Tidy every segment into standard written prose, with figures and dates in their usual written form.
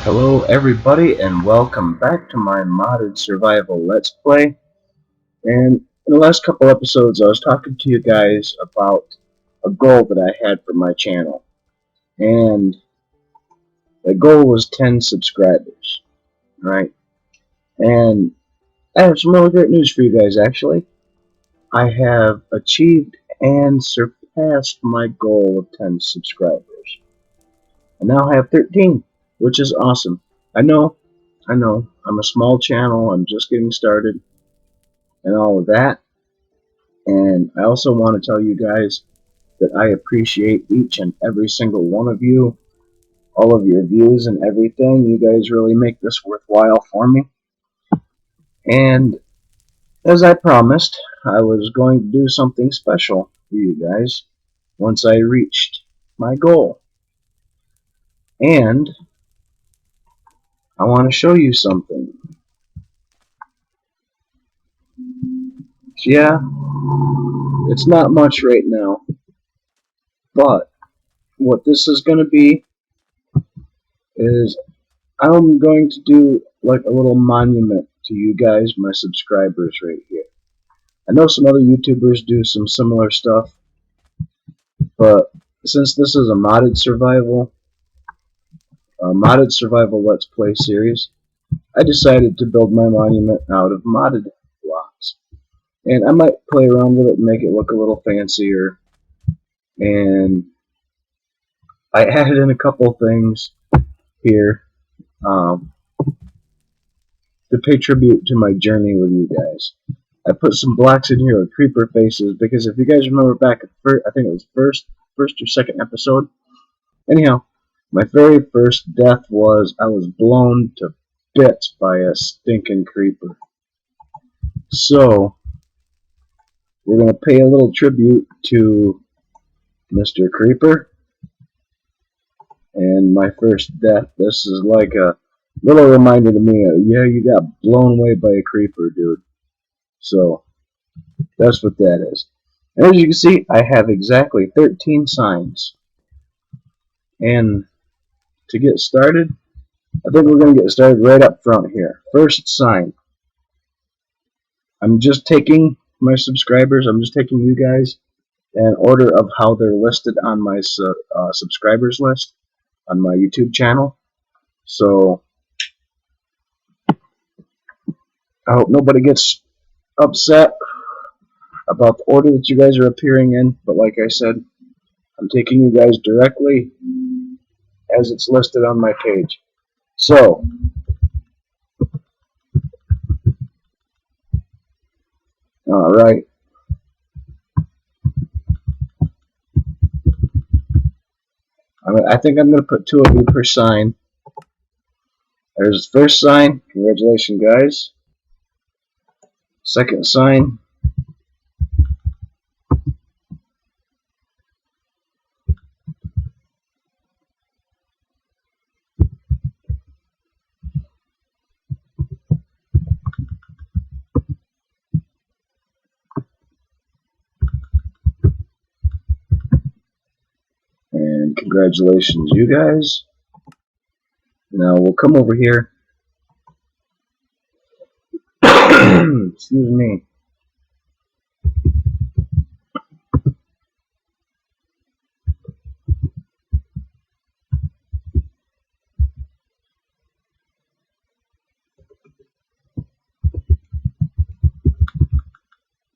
Hello everybody and welcome back to my modded survival let's play. And in the last couple episodes I was talking to you guys about a goal that I had for my channel. And the goal was 10 subscribers, right? And I have some really great news for you guys actually. I have achieved and surpassed my goal of 10 subscribers. I now have 13, which is awesome. I know, I'm a small channel, I'm just getting started and all of that. And I also want to tell you guys that I appreciate each and every single one of you, all of your views and everything. You guys really make this worthwhile for me. And as I promised, I was going to do something special for you guys once I reached my goal. And I want to show you something. Yeah, it's not much right now, but what this is going to be is I'm going to do like a little monument to you guys, my subscribers right here. I know some other YouTubers do some similar stuff, but since this is a modded survival let's play series, I decided to build my monument out of modded blocks. And I might play around with it and make it look a little fancier. And I added in a couple things here to pay tribute to my journey with you guys. I put some blocks in here with creeper faces because if you guys remember back at I think it was first or second episode. Anyhow, my very first death was I was blown to bits by a stinking creeper. So we're gonna pay a little tribute to Mr. Creeper and my first death. This is like a little reminder to me of, yeah, you got blown away by a creeper, dude. So that's what that is. And as you can see, I have exactly 13 signs. And to get started, I think we're going to get started right up front here. First sign. I'm just taking my subscribers, I'm just taking you guys in order of how they're listed on my subscribers list on my YouTube channel. So I hope nobody gets upset about the order that you guys are appearing in. But like I said, I'm taking you guys directly as it's listed on my page. So, alright. I think I'm going to put 2 of you per sign. There's the first sign. Congratulations, guys. Second sign. And congratulations, you guys. Now we'll come over here. Excuse me.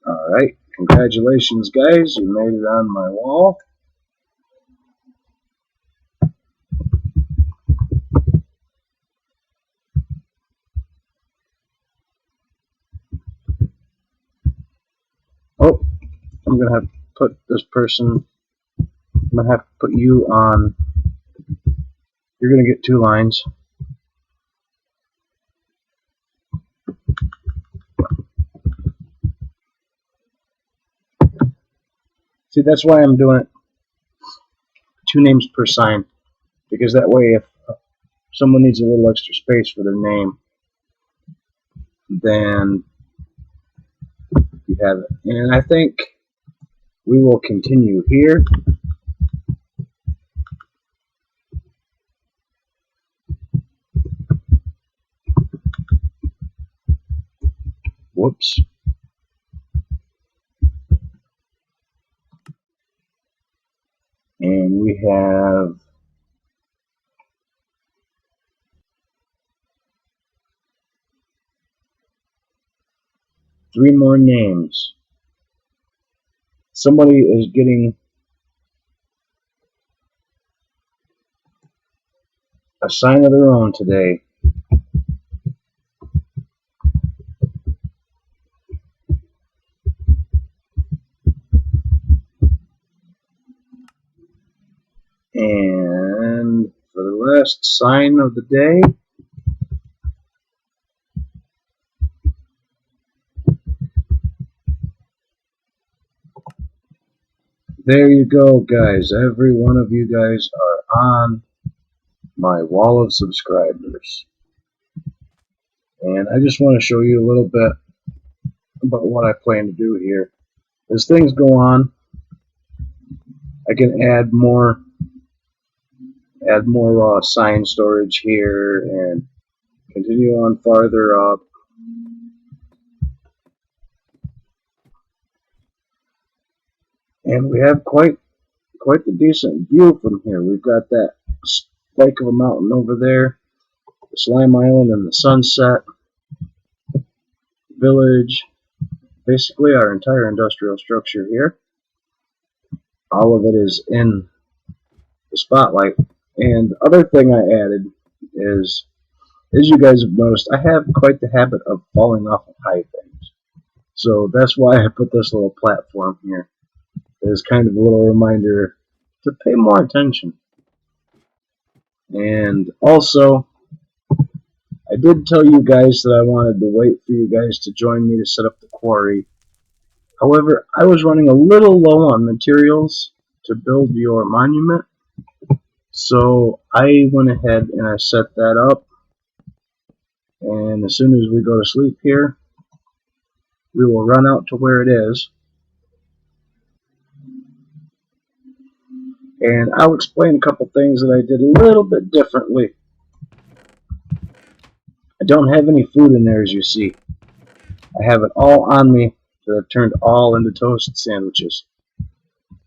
Alright, congratulations, guys. You made it on my wall. Oh, I'm going to have to put this person, I'm going to have to put you on. You're going to get 2 lines. See, that's why I'm doing it 2 names per sign. Because that way, if someone needs a little extra space for their name, then you have it. And I think we will continue here. Whoops. And we have three more names. Somebody is getting a sign of their own today. And for the last sign of the day, there you go, guys. Every one of you guys are on my wall of subscribers. And I just want to show you a little bit about what I plan to do here. As things go on, I can add more sign storage here and continue on farther up. And we have quite the decent view from here. We've got that spike of a mountain over there, the Slime Island and the sunset village, basically our entire industrial structure here. All of it is in the spotlight. And the other thing I added is, as you guys have noticed, I have quite the habit of falling off of high things. So that's why I put this little platform here. It's kind of a little reminder to pay more attention. And also, I did tell you guys that I wanted to wait for you guys to join me to set up the quarry. However, I was running a little low on materials to build your monument. So I went ahead and I set that up. And as soon as we go to sleep here, we will run out to where it is. And I'll explain a couple things that I did a little bit differently. I don't have any food in there, as you see. I have it all on me that I've turned all into toast sandwiches.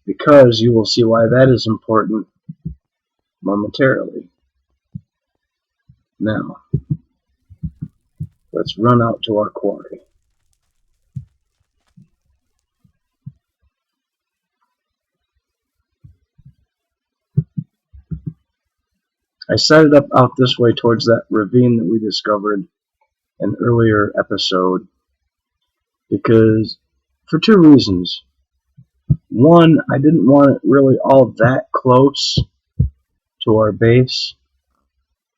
Because you will see why that is important momentarily. Now, let's run out to our quarry. I set it up out this way towards that ravine that we discovered in an earlier episode because for two reasons. One, I didn't want it really all that close to our base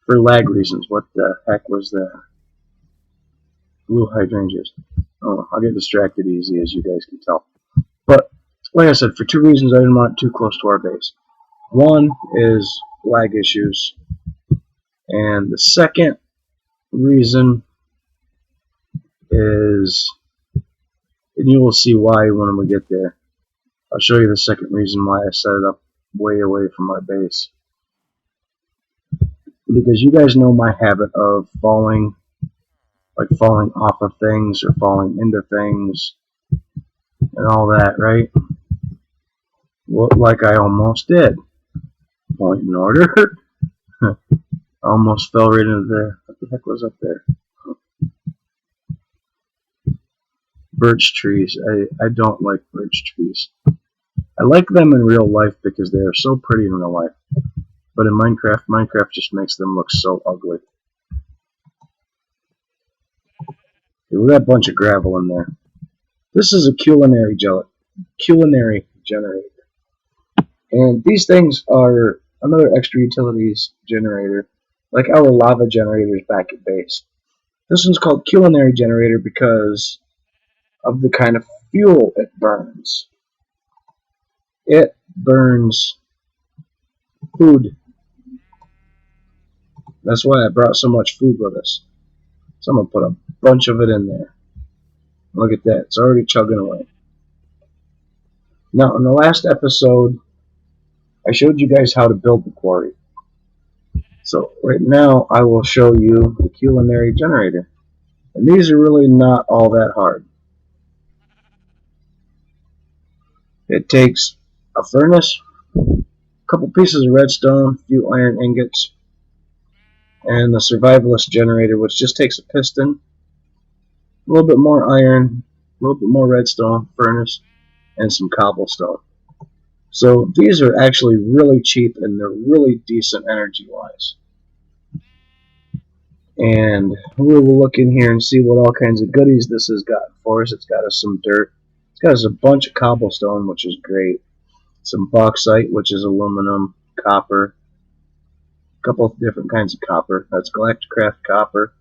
for lag reasons. What the heck was that? Blue hydrangeas. Oh, I'll get distracted easy, as you guys can tell. But like I said, for two reasons I didn't want it too close to our base. One is lag issues, and the second reason is, and you will see why when we get there. I'll show you the second reason why I set it up way away from our base. Because you guys know my habit of falling off of things or falling into things and all that, right? Well, like I almost did. Point in order. I almost fell right into there. What the heck was up there? Birch trees. I don't like birch trees. I like them in real life because they are so pretty in real life. But in Minecraft just makes them look so ugly. Okay, we got a bunch of gravel in there. This is a culinary generator. And these things are another extra utilities generator, like our lava generators back at base. This one's called culinary generator because of the kind of fuel it burns. It burns food. That's why I brought so much food with us. So I'm going to put a bunch of it in there. Look at that. It's already chugging away. Now, in the last episode, I showed you guys how to build the quarry. So right now, I will show you the culinary generator. And these are really not all that hard. It takes a furnace, a couple pieces of redstone, a few iron ingots, and the survivalist generator, which just takes a piston, a little bit more iron, a little bit more redstone, furnace, and some cobblestone. So these are actually really cheap and they're really decent energy wise. And we will look in here and see what all kinds of goodies this has got for us. It's got us some dirt. It's got us a bunch of cobblestone, which is great. Some bauxite, which is aluminum, copper, a couple of different kinds of copper. That's Galacticraft copper,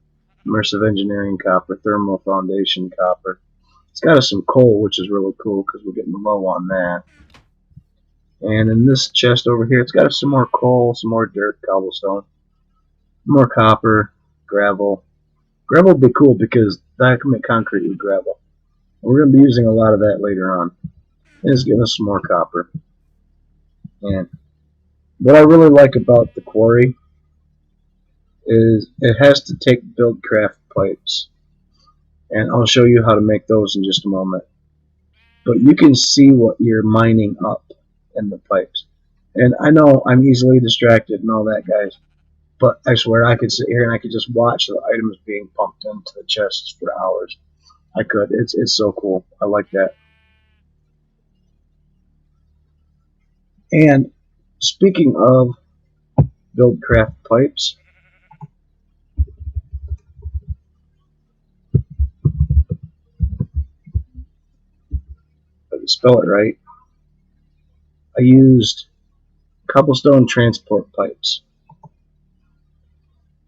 Immersive Engineering copper, Thermal Foundation copper. It's got us some coal, which is really cool because we're getting low on that. And in this chest over here, it's got us some more coal, some more dirt, cobblestone, more copper, gravel. Gravel would be cool because I can make concrete with gravel. We're going to be using a lot of that later on. It's giving us some more copper. And what I really like about the quarry is it has to take Buildcraft pipes. And I'll show you how to make those in just a moment. But you can see what you're mining up in the pipes. And I know I'm easily distracted and all that, guys. But I swear I could sit here and I could just watch the items being pumped into the chests for hours. I could. It's so cool. I like that. And speaking of Buildcraft pipes, if I can spell it right, I used cobblestone transport pipes.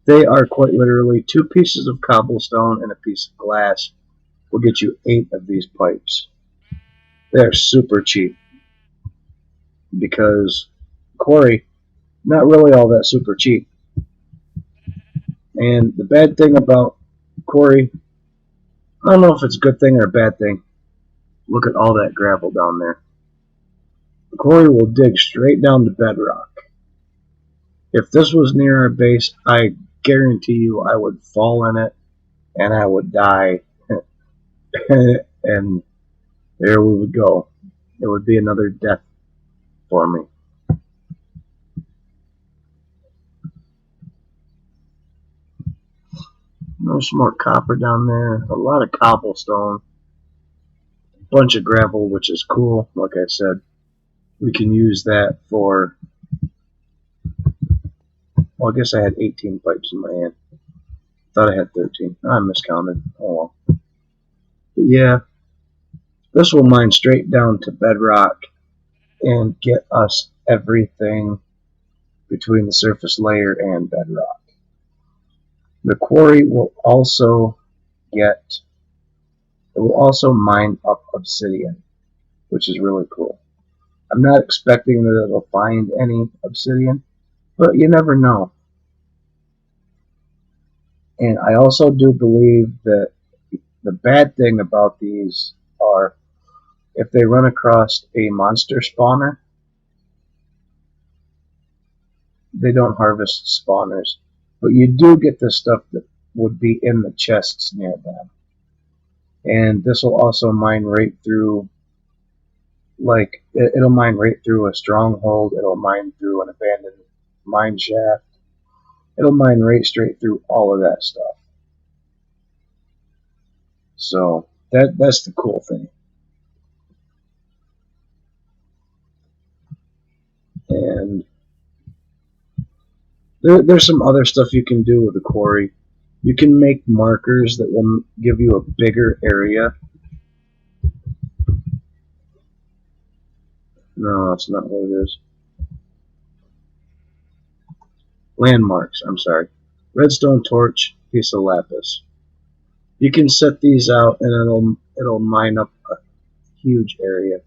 They are quite literally 2 pieces of cobblestone and a piece of glass will get you 8 of these pipes. They're super cheap because quarry, not really all that super cheap. And the bad thing about quarry, I don't know if it's a good thing or a bad thing. Look at all that gravel down there. The quarry will dig straight down to bedrock. If this was near our base, I guarantee you I would fall in it and I would die. And there we would go. It would be another death for me. There's some more copper down there, a lot of cobblestone, a bunch of gravel, which is cool. Like I said, we can use that for, well, I guess I had 18 pipes in my hand. Thought I had 13. I miscounted. Oh well. But yeah, this will mine straight down to bedrock and get us everything between the surface layer and bedrock. The quarry will also mine up obsidian, which is really cool. I'm not expecting that it'll find any obsidian, but you never know. And I also do believe that the bad thing about these are if they run across a monster spawner, they don't harvest spawners. But you do get the stuff that would be in the chests near them. And this will also mine right through, like, it'll mine right through a stronghold, it'll mine through an abandoned mine shaft, it'll mine right straight through all of that stuff. So that's the cool thing. And there's some other stuff you can do with the quarry. You can make markers that will give you a bigger area. No, that's not what it is. Landmarks, I'm sorry. Redstone torch, piece of lapis. You can set these out and it'll mine up a huge area.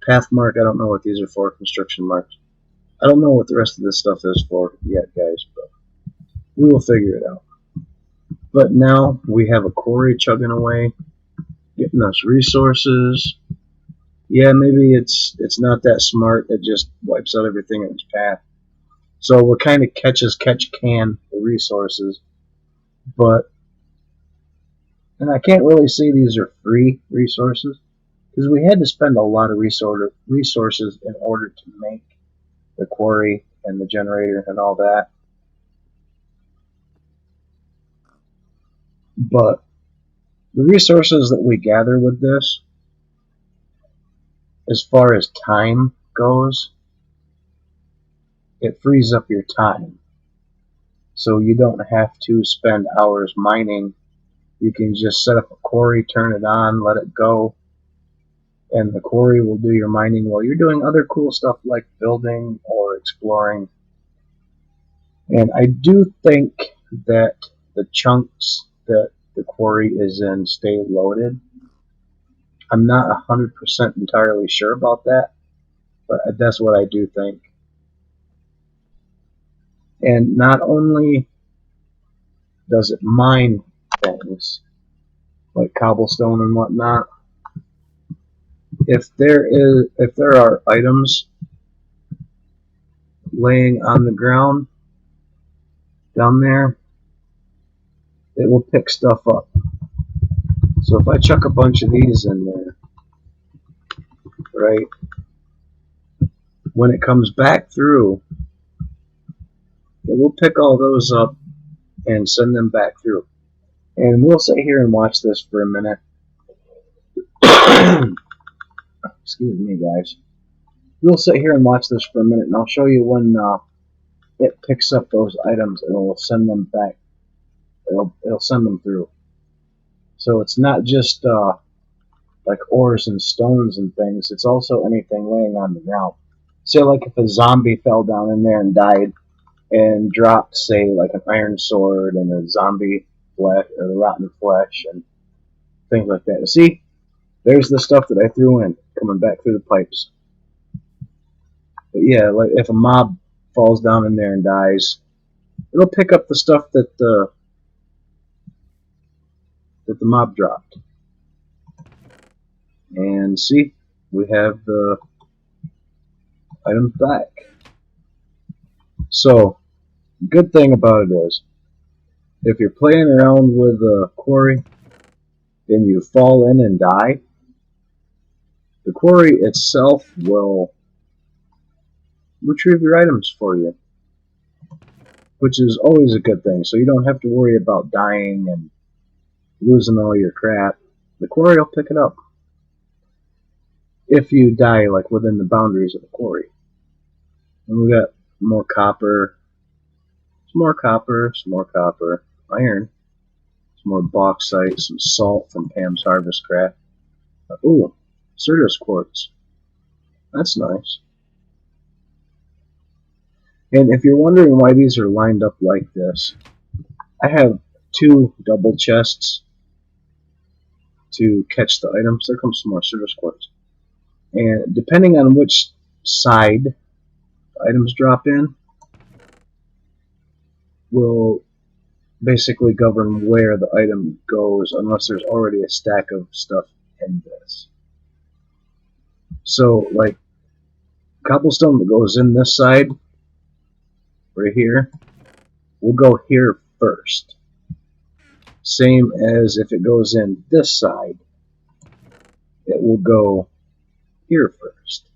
Path mark, I don't know what these are for. Construction marks. I don't know what the rest of this stuff is for yet, guys, but we will figure it out. But now we have a quarry chugging away, getting us resources. Yeah, maybe it's not that smart. It just wipes out everything in its path. So we're kind of catch can the resources, but And I can't really say these are free resources, because we had to spend a lot of resources in order to make the quarry and the generator and all that. But the resources that we gather with this, as far as time goes, it frees up your time. So you don't have to spend hours mining. You can just set up a quarry, turn it on, let it go, and the quarry will do your mining while you're doing other cool stuff like building or exploring. And I do think that the chunks that the quarry is in stay loaded. I'm not 100% entirely sure about that, but that's what I do think. And not only does it mine things like cobblestone and whatnot, if there are items laying on the ground down there, it will pick stuff up. So if I chuck a bunch of these in there, right, when it comes back through, it will pick all those up and send them back through. And we'll sit here and watch this for a minute. Excuse me, guys. We'll sit here and watch this for a minute, and I'll show you when it picks up those items, and it'll send them back. It'll send them through. So it's not just like ores and stones and things. It's also anything laying on the ground. Say like if a zombie fell down in there and died and dropped, say, like an iron sword and a zombie flesh or the rotten flesh and things like that. See, there's the stuff that I threw in coming back through the pipes. But yeah, like if a mob falls down in there and dies, it'll pick up the stuff that the mob dropped. And see, we have the items back. So, good thing about it is, if you're playing around with a quarry and you fall in and die, the quarry itself will retrieve your items for you, which is always a good thing. So you don't have to worry about dying and losing all your crap. The quarry will pick it up if you die like within the boundaries of the quarry. And we got more copper, some more copper, some more copper, iron, some more bauxite, some salt from Pam's Harvest Craft. Ooh, Certus quartz. That's nice. And if you're wondering why these are lined up like this, I have 2 double chests to catch the items. There comes some more Certus quartz. And depending on which side the items drop in, will basically govern where the item goes, unless there's already a stack of stuff in this. So, like, cobblestone that goes in this side, right here, will go here first. Same as if it goes in this side, it will go here first.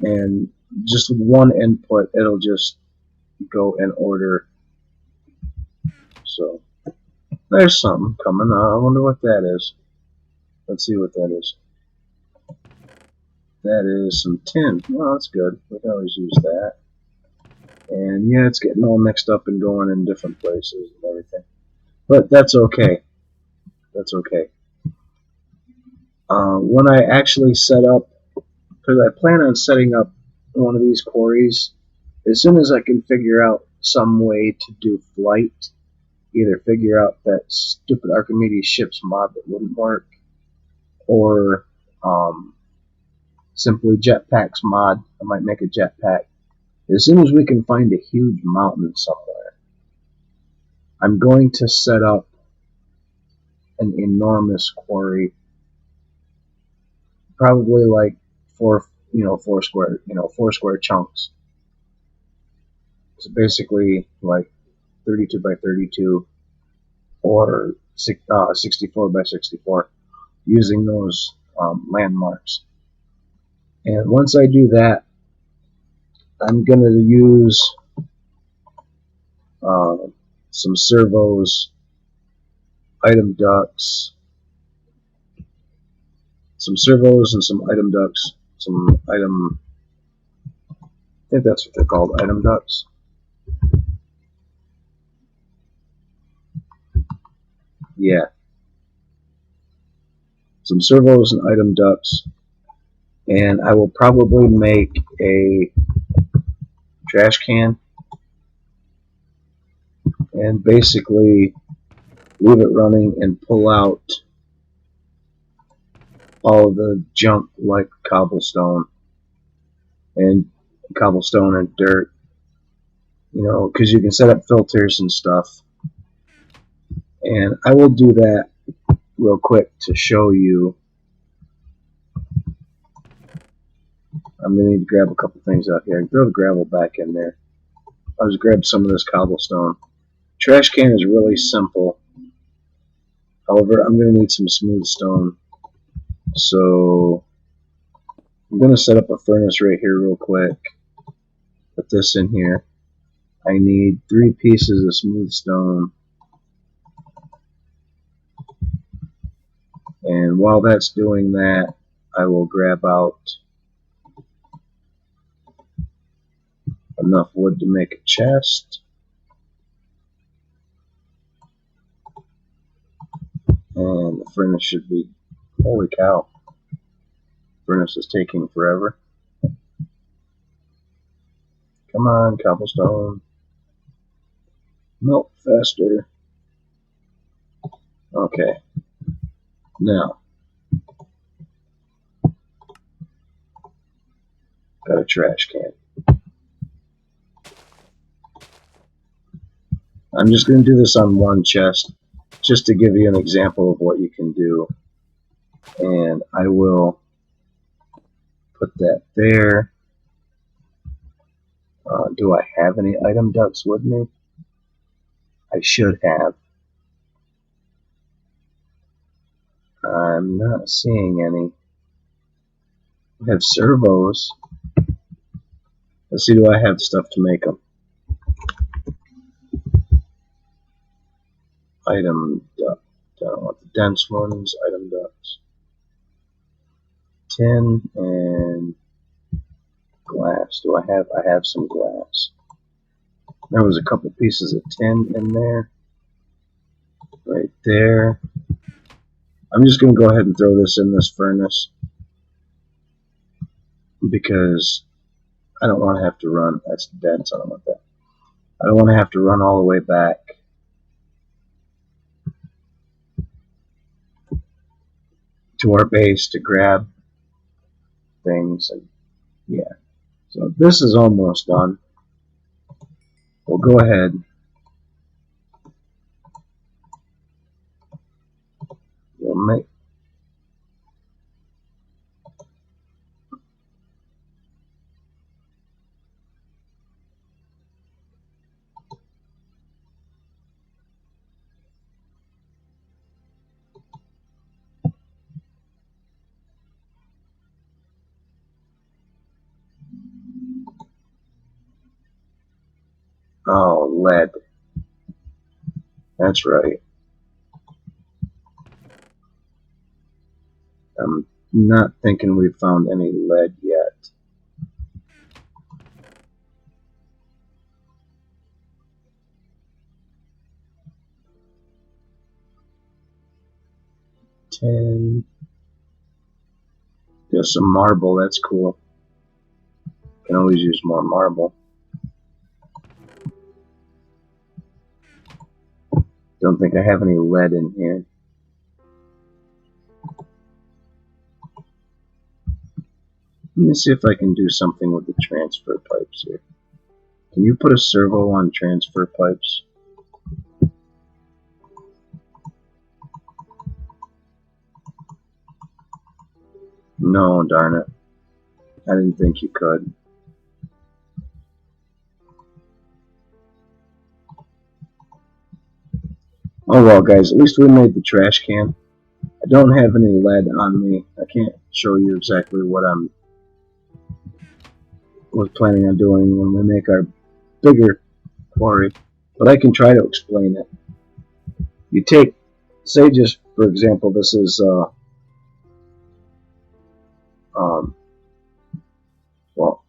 And just with one input, it'll just go in order. So, there's something coming. I wonder what that is. Let's see what that is. That is some tin. Well, that's good. We can always use that. And yeah, it's getting all mixed up and going in different places and everything. But that's okay. That's okay. When I actually set up, because I plan on setting up one of these quarries, as soon as I can figure out some way to do flight, either figure out that stupid Archimedes ships mod that wouldn't work, or simply jetpacks mod. I might make a jetpack. As soon as we can find a huge mountain somewhere, I'm going to set up an enormous quarry, probably like four square chunks. So basically like 32 by 32, or 64 by 64 using those landmarks. And once I do that, I'm going to use uh, some servos, item ducts, some servos and some item ducts, some item, I think that's what they're called, item ducts. Yeah, some servos and item ducts, and I will probably make a trash can and basically leave it running and pull out all of the junk like cobblestone and dirt, you know, because you can set up filters and stuff. And I will do that real quick to show you. I'm going to need to grab a couple things out here. Throw the gravel back in there. I'll just grab some of this cobblestone. Trash can is really simple. However, I'm going to need some smooth stone. So I'm going to set up a furnace right here real quick. Put this in here. I need 3 pieces of smooth stone. And while that's doing that, I will grab out enough wood to make a chest. And the furnace should be, holy cow, furnace is taking forever. Come on, cobblestone. Melt faster. Okay. Now, got a trash can. I'm just going to do this on one chest, just to give you an example of what you can do. And I will put that there. Do I have any item ducts with me? I should have. I'm not seeing any. I have servos. Let's see, do I have stuff to make them? Item duct. I don't want the dense ones. Item ducts. Tin and glass. Do I have? I have some glass. There was a couple pieces of tin in there. Right there. I'm just going to go ahead and throw this in this furnace because I don't want to have to run. That's dense. I don't want that. I don't want to have to run all the way back to our base to grab things. And yeah. So this is almost done. We'll go ahead. We'll make. Oh, lead. That's right. I'm not thinking we've found any lead yet. Tin. Got some marble. That's cool. Can always use more marble. Don't think I have any lead in here. Let me see if I can do something with the transfer pipes here. Can you put a servo on transfer pipes? No, darn it. I didn't think you could. Oh well, guys, at least we made the trash can. I don't have any lead on me. I can't show you exactly what I was planning on doing when we make our bigger quarry, but I can try to explain it. You take, say, just for example, this is um, well,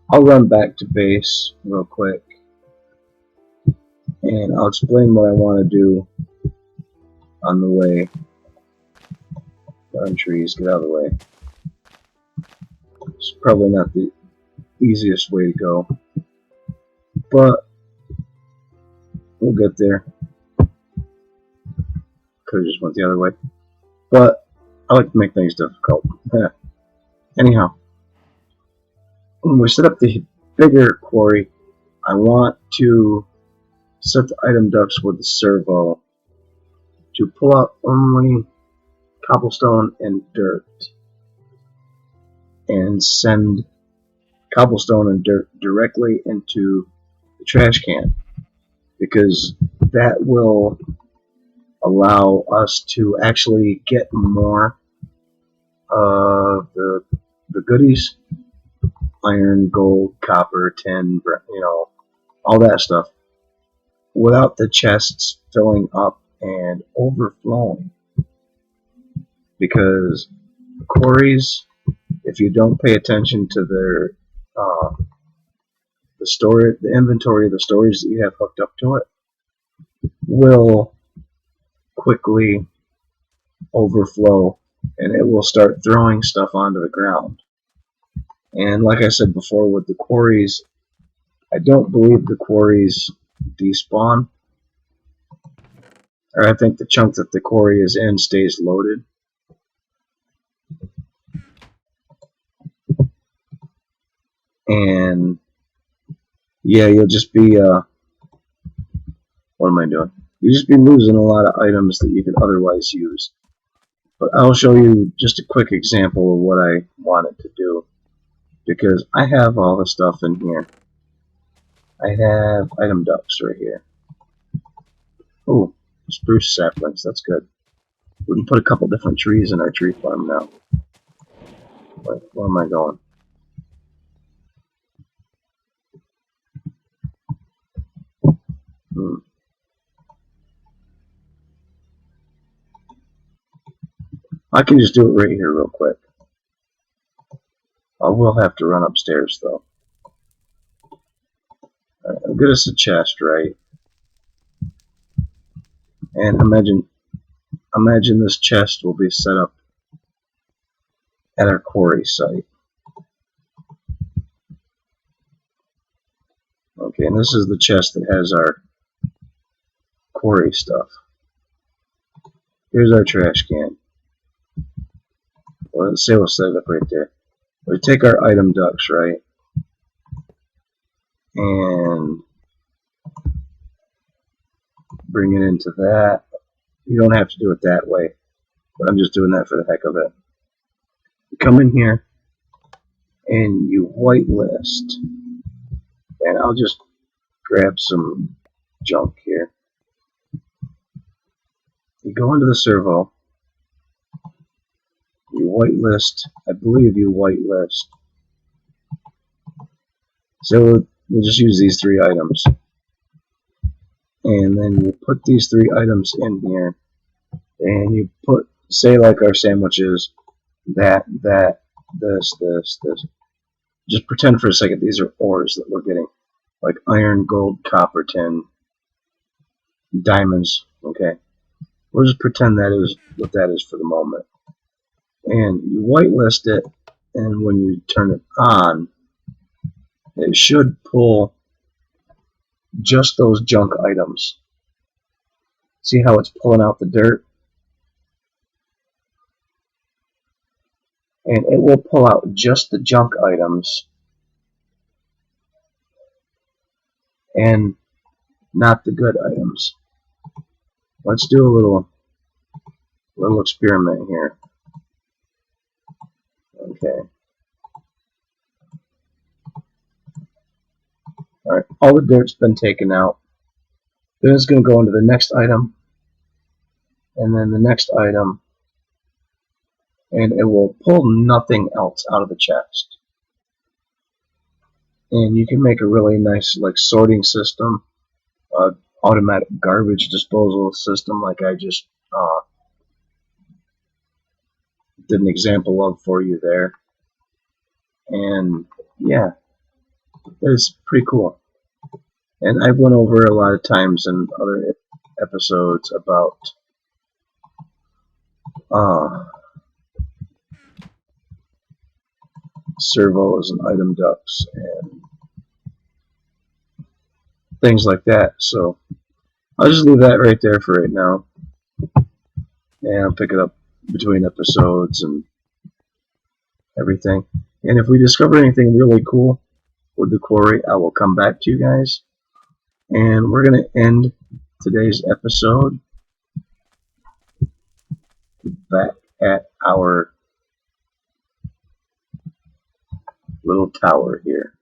I'll run back to base real quick, and I'll explain what I want to do on the way. Darn trees, get out of the way. It's probably not the easiest way to go, but we'll get there. Could have just went the other way, but I like to make things difficult. Anyhow, when we set up the bigger quarry, I want to set the item ducts with the servo to pull out only cobblestone and dirt, and send cobblestone and dirt directly into the trash can, because that will allow us to actually get more of the goodies: iron, gold, copper, tin, all that stuff, without the chests filling up and overflowing. Because quarries, if you don't pay attention to their the inventory of the storage that you have hooked up to it, will quickly overflow, and it will start throwing stuff onto the ground. And like I said before, with the quarries, I don't believe the quarries despawn, or I think the chunk that the quarry is in stays loaded. And yeah, you'll just be what am I doing? You'll just be losing a lot of items that you could otherwise use. But I'll show you just a quick example of what I wanted to do, because I have all the stuff in here. I have item ducts right here. Oh, spruce saplings, that's good. We can put a couple different trees in our tree farm now. Where am I going? I can just do it right here real quick. I will have to run upstairs though. Alright, I'll get us a chest, right? And imagine this chest will be set up at our quarry site. Okay, and this is the chest that has our quarry stuff. Here's our trash can. Well, let's say we'll set it up right there. We take our item ducts, right? And bring it into that. You don't have to do it that way, but I'm just doing that for the heck of it. You come in here and you whitelist, and I'll just grab some junk here. You go into the servo, you whitelist, I believe you whitelist. So we'll just use these 3 items. And then you put these 3 items in here, and you put, say like our sandwiches, that, this. Just pretend for a second these are ores that we're getting, like iron, gold, copper, tin, diamonds. Okay, we'll just pretend that is what that is for the moment. And you whitelist it, and when you turn it on, it should pull just those junk items. See how it's pulling out the dirt? And it will pull out just the junk items and not the good items. Let's do a little experiment here. Okay. Alright, all the dirt's been taken out. Then it's going to go into the next item, and then the next item, and it will pull nothing else out of the chest. And you can make a really nice like sorting system, automatic garbage disposal system, like I just did an example of for you there. And yeah, it's pretty cool. And I've went over a lot of times in other episodes about servos and item ducts and things like that. So I'll just leave that right there for right now, and I'll pick it up between episodes and everything. And if we discover anything really cool with the quarry, I will come back to you guys. And we're going to end today's episode back at our little tower here.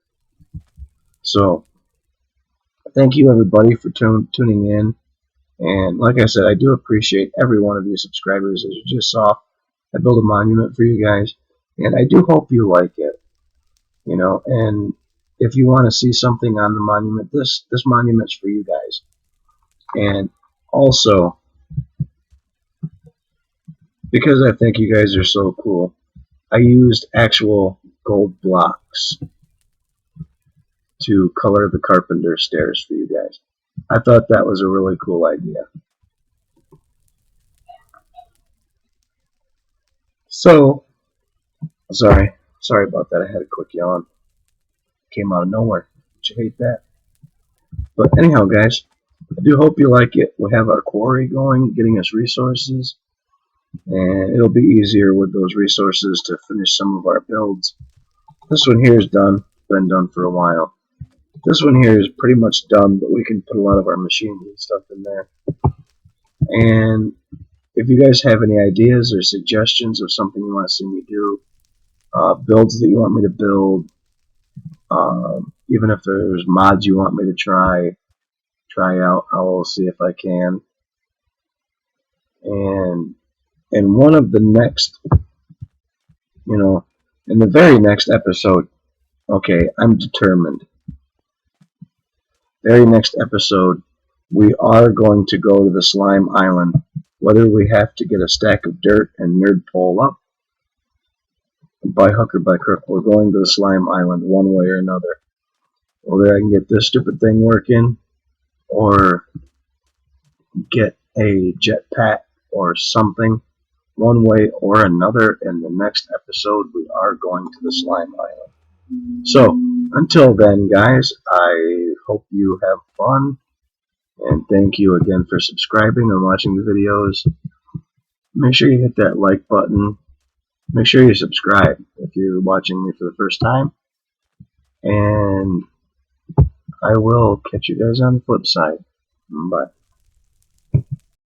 So thank you everybody for tuning in. And like I said, I do appreciate every one of you subscribers. As you just saw, I built a monument for you guys, and I do hope you like it. You know, and if you want to see something on the monument, this monument's for you guys. And also, because I think you guys are so cool, I used actual gold blocks to color the carpenter stairs for you guys. I thought that was a really cool idea. So, sorry about that. I had a quick yawn. Came out of nowhere. Don't you hate that? But anyhow, guys, I do hope you like it. We have our quarry going, getting us resources, and it'll be easier with those resources to finish some of our builds. This one here is done. Been done for a while. This one here is pretty much done, but we can put a lot of our machines and stuff in there. And if you guys have any ideas or suggestions of something you want to see me do, builds that you want me to build, even if there's mods you want me to try out, I will see if I can. And in one of the next, in the very next episode, okay, I'm determined. Very next episode, we are going to go to the slime island, whether we have to get a stack of dirt and nerd pole up. By hook or by crook, we're going to the slime island one way or another. Whether I can get this stupid thing working, or get a jetpack or something, one way or another. In the next episode, we are going to the slime island. So, until then, guys, I hope you have fun, and thank you again for subscribing and watching the videos. Make sure you hit that like button. Make sure you subscribe if you're watching me for the first time. And I will catch you guys on the flip side. Bye.